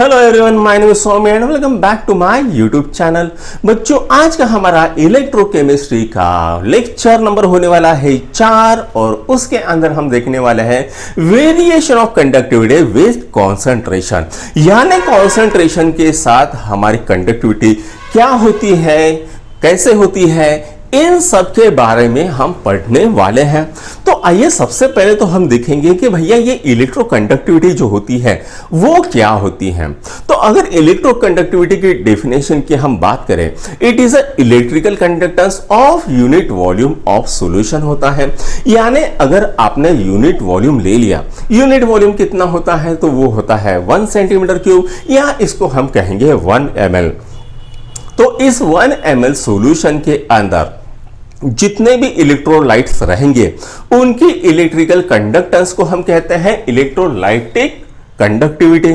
Hello everyone, my name is Saumya and welcome back to my YouTube channel. बच्चों, आज का हमारा इलेक्ट्रोकेमिस्ट्री का लेक्चर नंबर होने वाला है 4 और उसके अंदर हम देखने वाले हैं variation of conductivity with concentration, यानी कंसंट्रेशन के साथ हमारी कंडक्टिविटी क्या होती है, कैसे होती है, इन सब के बारे में हम पढ़ने वाले हैं। तो आइए सबसे पहले तो हम देखेंगे कि भैया ये इलेक्ट्रोकंडक्टिविटी जो होती है वो क्या होती है। तो अगर इलेक्ट्रोकंडक्टिविटी की डेफिनेशन की हम बात करें, it is a electrical conductance of unit volume of solution होता है। यानी अगर आपने यूनिट वॉल्यूम ले लिया, यूनिट वॉल्यूम कितना होता है तो वो होता है 1 सेंटीमीटर क्यूब, या इसको हम कहेंगे 1 ml। तो इस 1 ml सॉल्यूशन के अंदर जितने भी इलेक्ट्रोलाइट्स रहेंगे उनकी इलेक्ट्रिकल कंडक्टेंस को हम कहते हैं इलेक्ट्रोलाइटिक कंडक्टिविटी,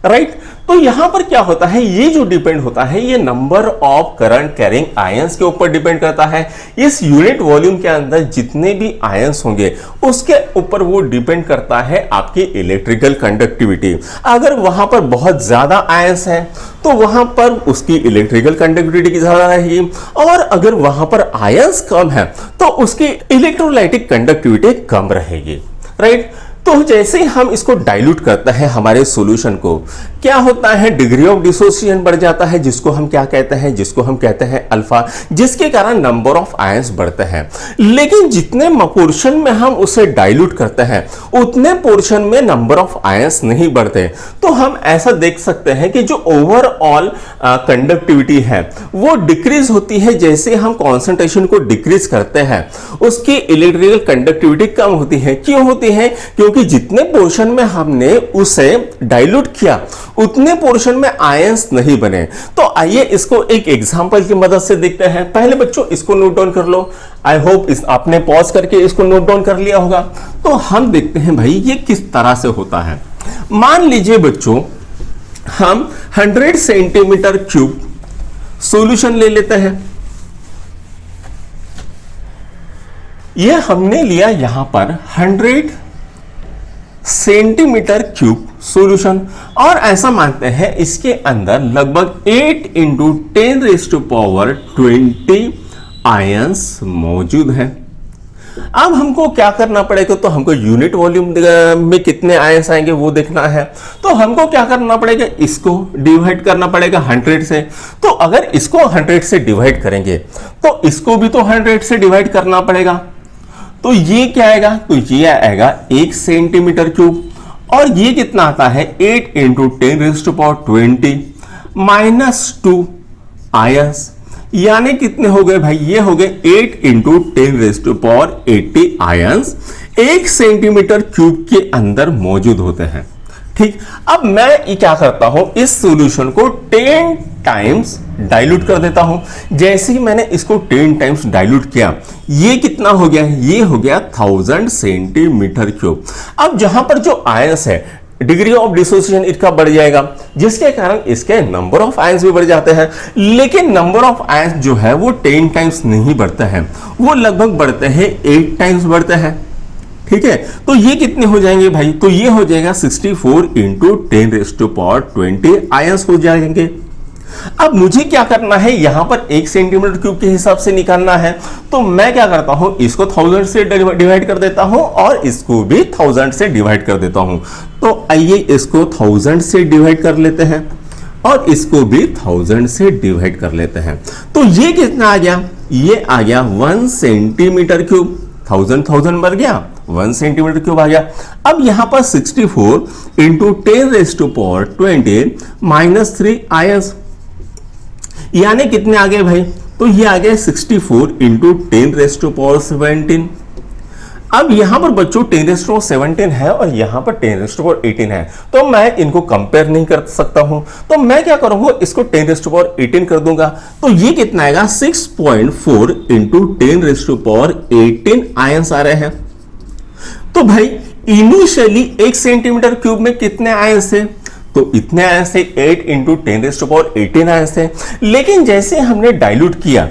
राइट। तो यहां पर क्या होता है, ये जो डिपेंड होता है ये number of current carrying ions के ऊपर डिपेंड करता है। इस यूनिट वॉल्यूम के अंदर जितने भी आयंस होंगे उसके ऊपर वो डिपेंड करता है आपकी इलेक्ट्रिकल कंडक्टिविटी। अगर वहां पर बहुत ज्यादा आयंस हैं तो वहां पर उसकी इलेक्ट्रिकल कंडक्टिविटी ज्यादा रहेगी, और अगर वहां पर आयंस कम है तो उसकी इलेक्ट्रोलाइटिक कंडक्टिविटी कम रहेगी, राइट। तो जैसे ही हम इसको डाइल्यूट करते हैं हमारे सॉल्यूशन को, क्या होता है, डिग्री ऑफ डिसोसिएशन बढ़ जाता है, जिसको हम क्या कहते हैं, जिसको हम कहते हैं अल्फा, जिसके कारण नंबर ऑफ आयंस बढ़ते हैं। लेकिन जितने पोर्शन में हम उसे डाइल्यूट करते हैं उतने पोर्शन में नंबर ऑफ आयंस नहीं बढ़ते। तो हम ऐसा देख सकते हैं कि जो ओवरऑल कंडक्टिविटी है वो डिक्रीज होती है। जैसे हम कॉन्सेंट्रेशन को डिक्रीज करते हैं उसकी इलेक्ट्रिकल कंडक्टिविटी कम होती है। क्यों होती है? क्योंकि जितने पोर्शन में हमने उसे डाइल्यूट किया उतने पोर्शन में आयंस नहीं बने। तो आइए इसको एक एग्जांपल की मदद से देखते हैं। पहले बच्चों इसको नोट डाउन कर लो। आई होप आपने पॉज करके इसको नोट डाउन कर लिया होगा। तो हम देखते हैं भाई ये किस तरह से होता है। मान लीजिए बच्चों हम 100 सेंटीमीटर क्यूब सॉल्यूशन ले लेते हैं। ये हमने लिया यहां पर 100 सेंटीमीटर क्यूब सॉल्यूशन, और ऐसा मानते हैं इसके अंदर लगभग 8 × 10⁻20 आयंस मौजूद हैं। अब हमको क्या करना पड़ेगा, तो हमको यूनिट वॉल्यूम में कितने आयंस आएंगे वो देखना है। तो हमको क्या करना पड़ेगा, इसको डिवाइड करना पड़ेगा 100 से। तो अगर इसको 100 से डिवाइड करेंगे तो इसको भी तो 100 से डिवाइड करना पड़ेगा। तो ये क्या आएगा, तो ये आएगा 1 सेंटीमीटर क्यूब, और ये कितना आता है 8 × 10⁻20 आयंस। यानी कितने हो गए भाई, ये हो गए 8 × 10⁻80 आयंस 1 सेंटीमीटर क्यूब के अंदर मौजूद होते हैं। ठीक, अब मैं ये क्या करता हूं, इस सॉल्यूशन को 10 टाइम्स डाइल्यूट कर देता हूं। जैसे ही मैंने इसको 10 टाइम्स डाइल्यूट किया, ये कितना हो गया, ये हो गया 1000 सेंटीमीटर क्यूब। अब जहां पर जो आयंस है डिग्री ऑफ डिसोसिएशन इसका बढ़ जाएगा, जिसके कारण इसके नंबर ऑफ आयंस भी बढ़ जाते हैं। लेकिन नंबर ऑफ आयंस जो है वो 10 टाइम्स नहीं बढ़ते हैं, वो लगभग बढ़ते हैं 8 टाइम्स बढ़ते हैं। ठीक है, तो ये कितने हो जाएंगे भाई, तो ये हो जाएगा 64 × 10⁻20 आयंस हो जाएंगे। अब मुझे क्या करना है, यहां पर 1 सेंटीमीटर क्यूब के हिसाब से निकालना है। तो मैं क्या करता हूं, इसको 1000 से डिवाइड कर देता हूं और इसको भी 1000 से डिवाइड कर देता हूं। तो आइए इसको 1000 से डिवाइड कर लेते हैं और इसको भी 1000 से डिवाइड कर लेते हैं। तो ये कितना आ गया, ये आ गया 1 सेंटीमीटर क्यूब। 1000 बढ़ गया, 1 सेंटीमीटर क्यूब आ गया। अब यहां पर 64 × 10⁻20 -3 आयंस, यानी कितने आ गए भाई, तो ये आ गए 64 × 10⁻17। अब यहां पर बच्चों 10⁻17 है और यहां पर 10⁻18 है, तो मैं इनको कंपेयर नहीं कर सकता हूं। तो मैं क्या करूंगा, इसको 10⁻18 कर दूंगा। तो ये कितना आएगा, 6.4 × 10⁻18 आयंस आ रहे हैं। तो भाई इनिशियली 1 सेंटीमीटर क्यूब में कितने आयंस थे, तो इतने आयंस थे 8 × 10⁻18 आयंस थे। लेकिन जैसे हमने डाइल्यूट किया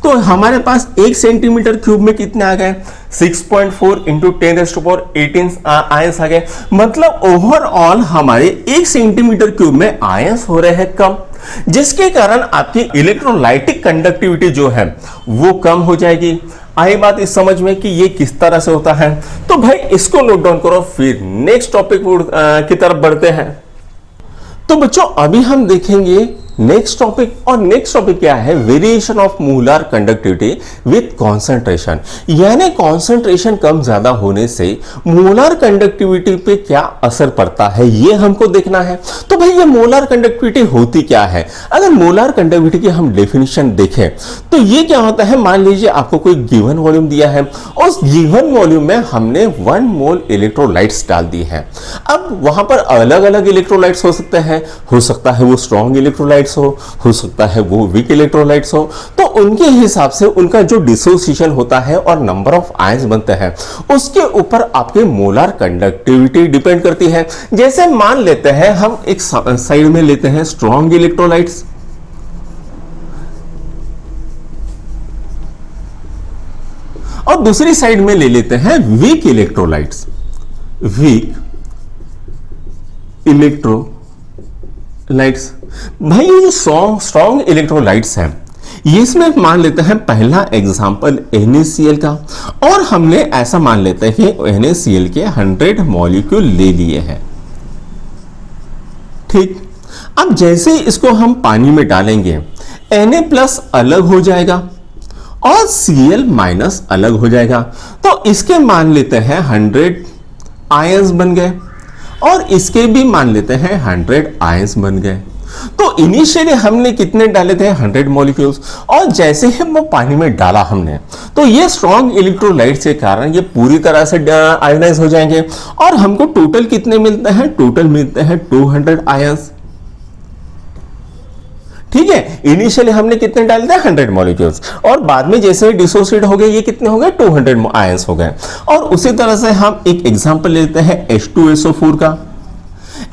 तो हमारे पास 1 सेंटीमीटर क्यूब में कितने आ गए? 6.4 इंटू 10⁻18 आयंस आ गए। मतलब ओवरऑल हमारे 1 सेंटीमीटर क्यूब में आयंस हो रहे हैं कम, जिसके कारण आपकी इलेक्ट्रोलाइटिक कंडक्टिविटी जो है वो कम हो जाएगी। आई बात इस समझ में कि ये किस तरह से होता है? तो भाई इसको नोट डाउन करो, फिर नेक्स्ट टॉपिक की तरफ बढ़ते हैं। तो बच्चों अभी हम देखेंगे नेक्स्ट टॉपिक, और नेक्स्ट टॉपिक क्या है? Variation of molar conductivity with concentration, यानी कॉन्सेंट्रेशन कम ज्यादा होने से मोलर कंडक्टिविटी पे क्या असर पड़ता है, ये हमको देखना है। तो भाई ये मोलर कंडक्टिविटी होती क्या है? अगर मोलर कंडक्टिविटी की हम डेफिनेशन देखें तो ये क्या होता है? मान लीजिए आपको कोई गिवन वॉल्यूम दिया है, उस गिवन वॉल्यूम में हमने 1 मोल इलेक्ट्रोलाइट्स डाल दी है। अब वहां पर अलग अलग इलेक्ट्रोलाइट्स हो सकते हैं, हो सकता है वो स्ट्रॉन्ग इलेक्ट्रोलाइट्स हो सकता है वो वीक इलेक्ट्रोलाइट्स हो, तो उनके हिसाब से उनका जो डिसोसिएशन होता है और नंबर ऑफ आयंस बनते हैं उसके ऊपर आपके मोलर कंडक्टिविटी डिपेंड करती है। जैसे मान लेते हैं हम एक साइड में लेते हैं स्ट्रॉन्ग इलेक्ट्रोलाइट्स, और दूसरी साइड में ले लेते हैं वीक इलेक्ट्रोलाइट्स, वीक इलेक्ट्रोलाइट्स। भाई ये जो स्ट्रॉन्ग इलेक्ट्रोलाइट्स हैं, ये इसमें मान लेते हैं पहला एग्जांपल NaCl का, और हमने ऐसा मान लेते हैं कि NaCl के 100 मॉलिक्यूल ले लिए हैं। ठीक, अब जैसे इसको हम पानी में डालेंगे Na+ अलग हो जाएगा और Cl- अलग हो जाएगा, तो इसके मान लेते हैं 100 आयंस बन गए, और इसके भी मान लेते हैं 100 आयंस बन गए। तो इनिशियली हमने कितने डाले थे? 100 मॉलिक्यूल्स, और जैसे ही वो पानी में डाला हमने, तो ये स्ट्रॉन्ग इलेक्ट्रोलाइट्स के कारण ये पूरी तरह से आयोनाइज हो जाएंगे, और हमको टोटल कितने मिलते हैं? टोटल मिलते हैं 200 आयंस। ठीक है, इनिशियली हमने कितने डाले थे? 100 मॉलिक्यूल्स, और बाद में जैसे डिसोसिएट हो गए ये कितने हो गए? 200 आयंस हो गए। और उसी तरह से हम एक एग्जांपल लेते हैं H2SO4 का।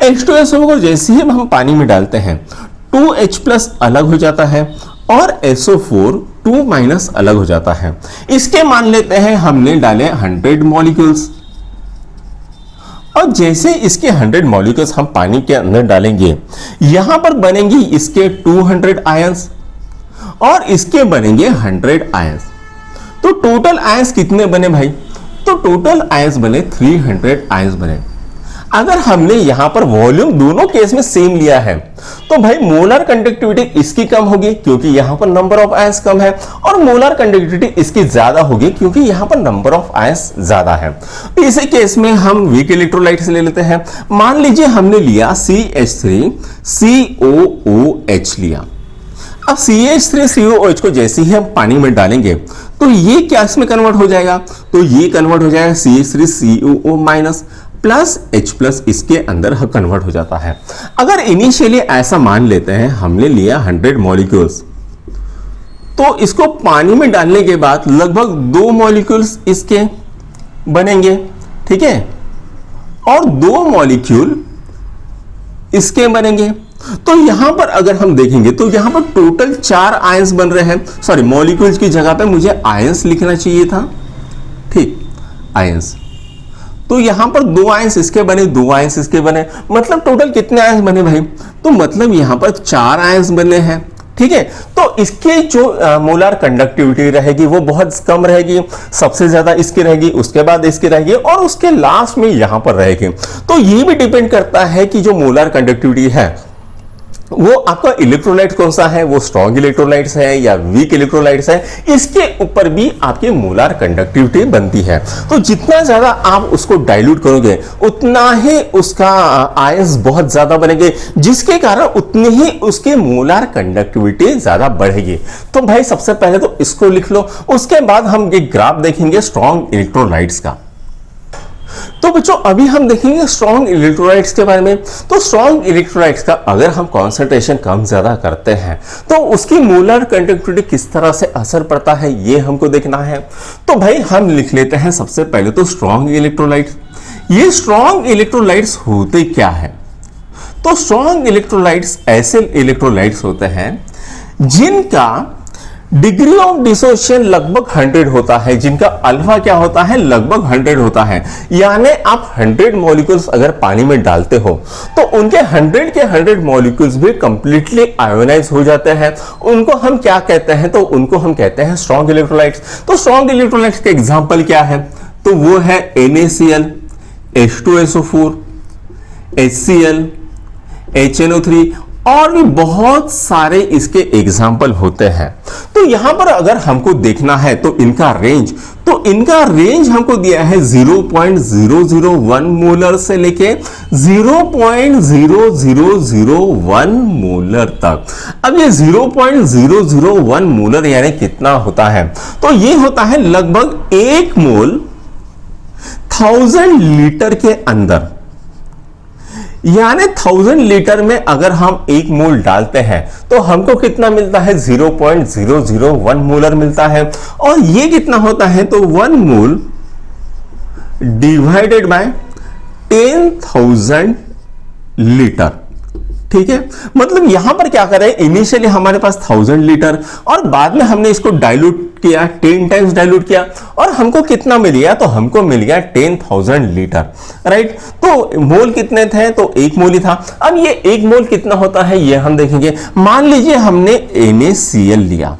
H2SO4 को जैसे ही हम पानी में डालते हैं 2H+ अलग हो जाता है और SO4 2- अलग हो जाता है। इसके मान लेते हैं हमने डाले 100 मॉलिक्यूल्स, और जैसे इसके 100 मॉलिक्यूल्स हम पानी के अंदर डालेंगे, यहां पर बनेंगे इसके 200 आयंस और इसके बनेंगे 100 आयंस। तो टोटल आयंस कितने बने भाई? तो टोटल आयंस बने 300 आयंस बने। अगर हमने यहां पर वॉल्यूम दोनों केस में सेम लिया है तो भाई मोलर कंडक्टिविटी इसकी कम होगी क्योंकि यहां पर नंबर ऑफ आयंस कम है, और मोलर कंडक्टिविटी इसकी ज्यादा होगी क्योंकि यहां पर नंबर ऑफ आयंस ज्यादा है। तो इसी केस में हम वीक इलेक्ट्रोलाइट्स ले लेते हैं। मान लीजिए हमने लिया CH3COOH लिया। अब CH3COOH को जैसे ही हम पानी में डालेंगे तो ये क्या इसमें कन्वर्ट हो जाएगा? तो ये कन्वर्ट हो जाएगा CH3COO- प्लस H+ इसके अंदर कन्वर्ट हो जाता है। अगर इनिशियली ऐसा मान लेते हैं हमने लिया 100 मॉलिक्यूल्स, तो इसको पानी में डालने के बाद लगभग 2 मॉलिक्यूल्स इसके बनेंगे, ठीक है, और 2 मॉलिक्यूल इसके बनेंगे। तो यहां पर अगर हम देखेंगे तो यहां पर टोटल 4 आयंस बन रहे हैं। सॉरी, मॉलिक्यूल्स की जगह पे मुझे आयंस लिखना चाहिए था। ठीक, आयंस। तो यहां पर 2 आयंस इसके बने, 2 आयंस इसके बने, मतलब टोटल कितने आयंस बने भाई? तो मतलब यहां पर 4 आयंस बने हैं। ठीक है, तो इसके जो मोलर कंडक्टिविटी रहेगी वो बहुत कम रहेगी। सबसे ज्यादा इसकी रहेगी, उसके बाद इसकी रहेगी, और उसके लास्ट में यहां पर रहेगी। तो ये भी डिपेंड करता है कि जो मोलर कंडक्टिविटी है वो आपका इलेक्ट्रोलाइट कौन सा है, वो स्ट्रॉन्ग इलेक्ट्रोलाइट्स है या वीक इलेक्ट्रोलाइट्स है, इसके ऊपर भी आपकी मोलर कंडक्टिविटी बनती है। तो जितना ज्यादा आप उसको डाइल्यूट करोगे उतना ही उसका आयंस बहुत ज्यादा बनेंगे, जिसके कारण उतनी ही उसके मोलर कंडक्टिविटी ज्यादा बढ़ेगी। तो भाई सबसे पहले तो इसको लिख लो, उसके बाद हम एक ग्राफ देखेंगे स्ट्रॉन्ग इलेक्ट्रोलाइट्स का। तो बच्चों अभी हम देखेंगे स्ट्रॉन्ग इलेक्ट्रोलाइट्स के बारे में। तो स्ट्रॉन्ग इलेक्ट्रोलाइट्स का अगर हम कॉन्सेंट्रेशन कम ज्यादा करते हैं तो उसकी मोलर कंडक्टिविटी किस तरह से असर पड़ता है ये हमको देखना है। तो भाई हम लिख लेते हैं सबसे पहले तो स्ट्रॉन्ग इलेक्ट्रोलाइट्स। ये स्ट्रॉन्ग इलेक्ट्रोलाइट्स होते क्या है? तो स्ट्रॉन्ग इलेक्ट्रोलाइट्स ऐसे इलेक्ट्रोलाइट्स होते हैं जिनका डिग्री ऑफ डिसोसिएशन लगभग 100 होता है, जिनका अल्फा क्या होता है, लगभग 100 होता है। यानी आप 100 मॉलिक्यूल्स अगर पानी में डालते हो तो उनके 100 के 100 मॉलिक्यूल्स भी कंप्लीटली आयोनाइज हो जाते हैं। उनको हम क्या कहते हैं, तो उनको हम कहते हैं स्ट्रॉन्ग इलेक्ट्रोलाइट्स। तो स्ट्रॉन्ग इलेक्ट्रोलाइट्स के एग्जांपल क्या है, तो वो है NaCl, H2SO4, HCl, HNO3 और भी बहुत सारे इसके एग्जाम्पल होते हैं। तो यहां पर अगर हमको देखना है तो इनका रेंज हमको दिया है 0.001 मोलर से लेके 0.0001 मोलर तक। अब ये 0.001 मोलर यानी कितना होता है, तो ये होता है लगभग 1 मोल 1000 लीटर के अंदर। यानी 1000 लीटर में अगर हम 1 मोल डालते हैं तो हमको कितना मिलता है, 0.001 मोलर मिलता है। और ये कितना होता है, तो 1 मोल डिवाइडेड बाय 10,000 लीटर। ठीक है, मतलब यहां पर क्या करें, इनिशियली हमारे पास 1000 लीटर और बाद में हमने इसको डाइल्यूट किया, 10 टाइम्स डाइल्यूट किया और हमको कितना मिल गया, तो हमको मिल गया 10,000 लीटर। राइट, तो मोल कितने थे, तो 1 मोल ही था। अब ये 1 मोल कितना होता है ये हम देखेंगे। मान लीजिए हमने NaCl लिया।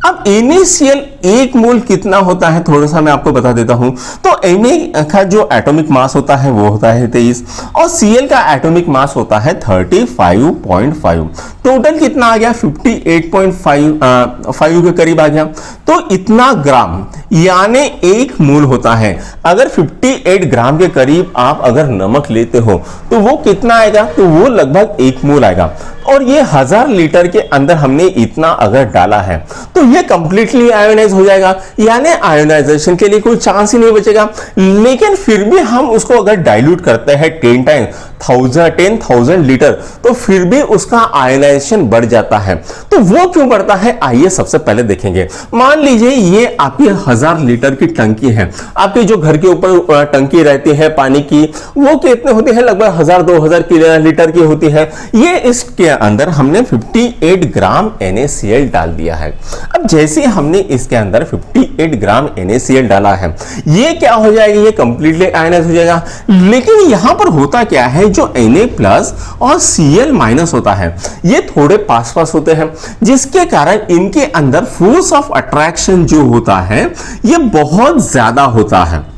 अब NaCl 1 मोल कितना होता है, थोड़ा सा मैं आपको बता देता हूं। तो Na का जो एटॉमिक मास होता है वो होता है 23 और Cl का एटॉमिक मास होता है 35.5। टोटल कितना आ गया, 58.5 के करीब आ गया। तो इतना ग्राम यानी 1 मोल होता है। अगर 58 ग्राम के करीब आप अगर नमक लेते हो तो वो कितना आएगा, तो वो लगभग 1 मोल आएगा। और ये 1000 लीटर के अंदर हमने इतना अगर डाला है तो ये कंप्लीटली आयोनाइज हो जाएगा, यानी आयोनाइजेशन के लिए कोई चांस ही नहीं बचेगा। लेकिन फिर भी हम उसको अगर डाइल्यूट करते हैं 10,000 लीटर तो फिर भी उसका आयोनाइजेशन बढ़ जाता है। तो वो क्यों बढ़ता है, आइए सबसे पहले देखेंगे। मान लीजिए ये आपकी 1000 लीटर की टंकी है, आपके जो घर के ऊपर टंकी रहती है पानी की, वो कितने होती है, लगभग 1000-2000 लीटर की होती है। ये इसके अंदर हमने 58 ग्राम NaCl डाल दिया है। अब जैसे हमने इसके अंदर 58 ग्राम NaCl डाला है, ये क्या हो जाएगा, ये कंप्लीटली आयनाइज हो जाएगा। लेकिन यहां पर होता क्या है, जो Na+ और Cl- होता है ये थोड़े पास पास होते हैं, जिसके कारण इनके अंदर फोर्स ऑफ अट्रैक्शन जो होता है ये बहुत ज्यादा होता है।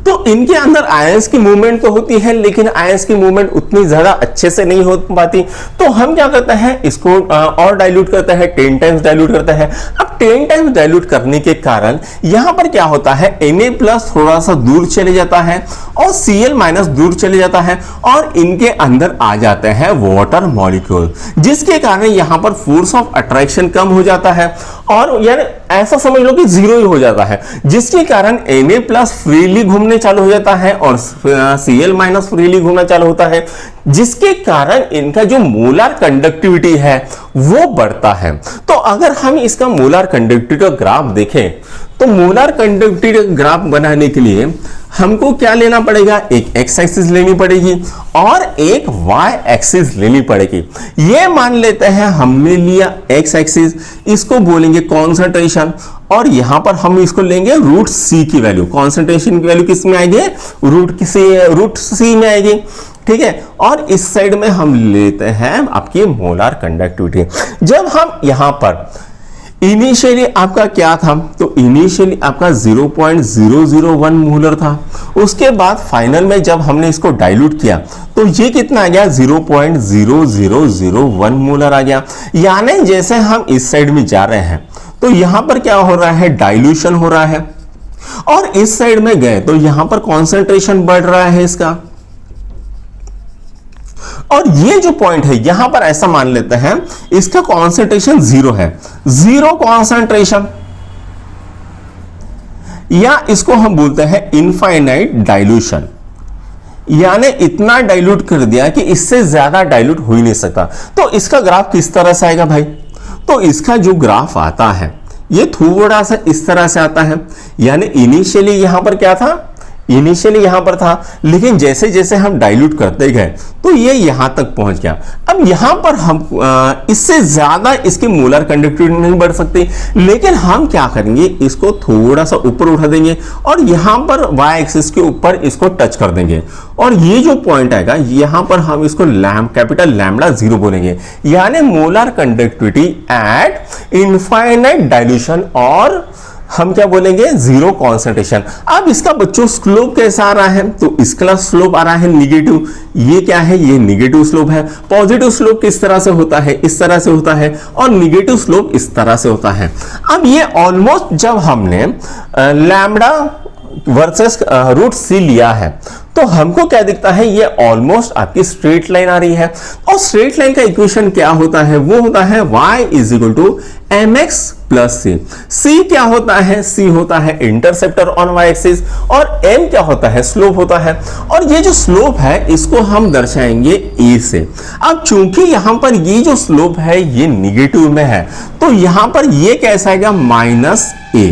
तो इनके अंदर आयंस की मूवमेंट तो होती है, लेकिन आयंस की मूवमेंट उतनी ज्यादा अच्छे से नहीं हो पाती। तो हम क्या करते हैं, इसको और डाइल्यूट करते हैं, 10 टाइम्स डाइल्यूट करते हैं। अब 10 टाइम्स डाइल्यूट करने के कारण यहां पर क्या होता है, Na+ थोड़ा सा दूर चले जाता है और Cl- दूर चले जाता है और इनके अंदर आ जाते हैं वाटर मॉलिक्यूल, जिसके कारण यहां पर फोर्स ऑफ अट्रैक्शन कम हो जाता है और यानी ऐसा समझ लो कि 0 ही हो जाता है, जिसके कारण Na+ फ्रीली घूमने चालू हो जाता है और Cl- फ्रीली घूमना चालू होता है, जिसके कारण इनका जो मोलार कंडक्टिविटी है वो बढ़ता है। तो अगर हम इसका मोलार कंडक्टिविटी का ग्राफ देखें तो मोलार कंडक्टिविटी का ग्राफ बनाने के लिए हमको क्या लेना पड़ेगा, एक x एक्सिस लेनी पड़ेगी और एक y एक्सिस लेनी पड़ेगी। ये मान लेते हैं हमने लिया x एक्सिस, इसको बोलेंगे कॉन्सेंट्रेशन और यहां पर हम इसको लेंगे √c की वैल्यू। कॉन्सेंट्रेशन की वैल्यू किस में आएगी, √c में आएगी। ठीक है, और इस साइड में हम लेते हैं आपकी मोलार कंडक्टिविटी। जब हम यहां पर इनिशियली आपका क्या था, तो इनिशियली आपका 0.001 मोलर था। उसके बाद फाइनल में जब हमने इसको डाइल्यूट किया तो ये कितना आ गया, 0.0001 मोलर आ गया। यानी जैसे हम इस साइड में जा रहे हैं तो यहां पर क्या हो रहा है, डाइल्यूशन हो रहा है और इस साइड में गए तो यहां पर कॉन्सेंट्रेशन बढ़ रहा है इसका। और ये जो पॉइंट है यहां पर ऐसा मान लेते हैं इसका कॉन्सेंट्रेशन 0 है, 0 कॉन्सेंट्रेशन, या इसको हम बोलते हैं इनफाइनाइट डाइल्यूशन। यानी इतना डाइल्यूट कर दिया कि इससे ज्यादा डाइल्यूट हो ही नहीं सकता। तो इसका ग्राफ किस तरह से आएगा भाई, तो इसका जो ग्राफ आता है ये थोड़ा सा इस तरह से आता है। यानी इनिशियली यहां पर क्या था, इनिशियली यहां पर था, लेकिन जैसे जैसे हम डाइल्यूट करते गए तो ये यहां तक पहुंच गया। अब यहां पर हम इससे ज्यादा इसकी मोलर कंडक्टिविटी नहीं बढ़ सकती, लेकिन हम क्या करेंगे, इसको थोड़ा सा ऊपर उठा देंगे और यहां पर वाई एक्सिस के ऊपर इसको टच कर देंगे और ये जो पॉइंट आएगा यहां पर हम इसको कैपिटल लैम्डा 0 बोलेंगे, यानी molar conductivity eight infinite dilution, और हम क्या बोलेंगे, जीरो कॉन्सेंट्रेशन। अब इसका बच्चों स्लोप कैसा आ रहा है, तो इसका स्लोप आ रहा है निगेटिव। ये क्या है, ये निगेटिव स्लोप है। पॉजिटिव स्लोप किस तरह से होता है, इस तरह से होता है, और निगेटिव स्लोप इस तरह से होता है। अब ये ऑलमोस्ट जब हमने लैम्डा वर्सेस रूट सी लिया है तो हमको क्या दिखता है, ये ऑलमोस्ट आपकी स्ट्रेट लाइन आ रही है। और स्ट्रेट लाइन का इक्वेशन क्या होता है, वो होता है y is equal to mx plus C. c क्या होता है, c होता है इंटरसेप्टर ऑन y एक्सिस, और m क्या होता है, स्लोप होता है। और ये जो स्लोप है इसको हम दर्शाएंगे a से। अब चूंकि यहां पर ये जो स्लोप है ये निगेटिव में है, तो यहां पर ये कैसा आएगा, माइनस a।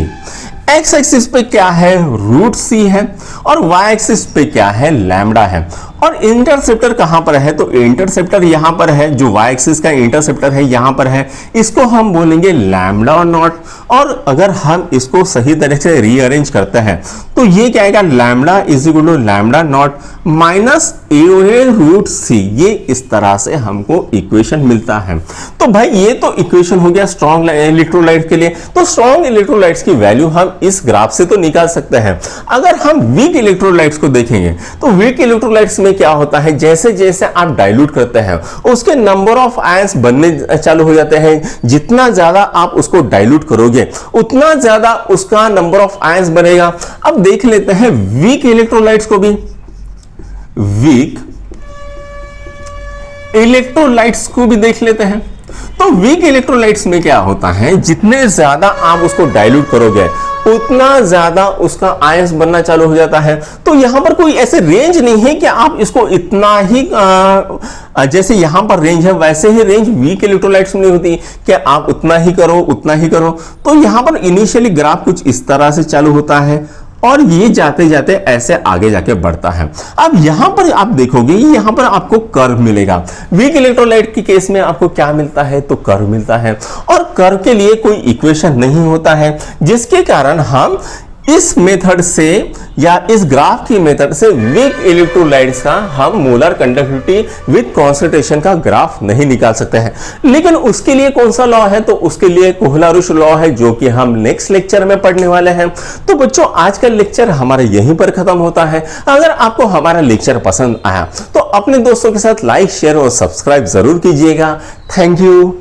एक्स एक्सिस पे क्या है, रूट सी है, और वाई एक्सिस पे क्या है, लैम्डा है। और इंटरसेप्टर कहां पर है, तो इंटरसेप्टर यहां पर है, जो वाई एक्सिस का इंटरसेप्टर है यहां पर है, इसको हम बोलेंगे लैम्डा नॉट। और अगर हम इसको सही तरह से रीअरेंज करते हैं तो ये क्या आएगा, lambda is equal to lambda naught minus A root C. ये इस तरह से हमको इक्वेशन मिलता है। तो भाई ये तो इक्वेशन हो गया स्ट्रॉन्ग इलेक्ट्रोलाइट के लिए। तो स्ट्रॉन्ग इलेक्ट्रोलाइट्स की वैल्यू हम इस ग्राफ से तो निकाल सकते हैं। अगर हम वीक इलेक्ट्रोलाइट्स को देखेंगे तो वीक इलेक्ट्रोलाइट्स में क्या होता है, जैसे जैसे आप डाइल्यूट करते हैं उसके नंबर ऑफ आयंस बनने चालू हो जाते हैं। जितना ज्यादा आप उसको डाइल्यूट करोगे उतना ज्यादा उसका नंबर ऑफ आयंस बनेगा। अब देख लेते हैं वीक इलेक्ट्रोलाइट्स को भी, वीक इलेक्ट्रोलाइट्स को भी देख लेते हैं। तो वीक इलेक्ट्रोलाइट्स में क्या होता है, जितने ज्यादा आप उसको डाइल्यूट करोगे उतना ज्यादा उसका आयंस बनना चालू हो जाता है। तो यहां पर कोई ऐसे रेंज नहीं है कि आप इसको इतना ही जैसे यहां पर रेंज है वैसे ही रेंज वीक इलेक्ट्रोलाइट्स में नहीं होती कि आप उतना ही करो उतना ही करो। तो यहां पर इनिशियली ग्राफ कुछ इस तरह से चालू होता है और ये जाते जाते ऐसे आगे जाके बढ़ता है। अब यहां पर आप देखोगे यहां पर आपको कर्व मिलेगा। वीक इलेक्ट्रोलाइट के केस में आपको क्या मिलता है, तो कर्व मिलता है। और कर्व के लिए कोई इक्वेशन नहीं होता है, जिसके कारण हम इस मेथड से या इस ग्राफ की मेथड से वीक इलेक्ट्रोलाइट्स का हम मोलर कंडक्टिविटी विद कॉन्सेंट्रेशन का ग्राफ नहीं निकाल सकते हैं। लेकिन उसके लिए कौन सा लॉ है, तो उसके लिए कोहलरुश लॉ है, जो कि हम नेक्स्ट लेक्चर में पढ़ने वाले हैं। तो बच्चों आज का लेक्चर हमारा यहीं पर खत्म होता है। अगर आपको हमारा लेक्चर पसंद आया तो अपने दोस्तों के साथ लाइक, शेयर और सब्सक्राइब जरूर कीजिएगा। Thank you.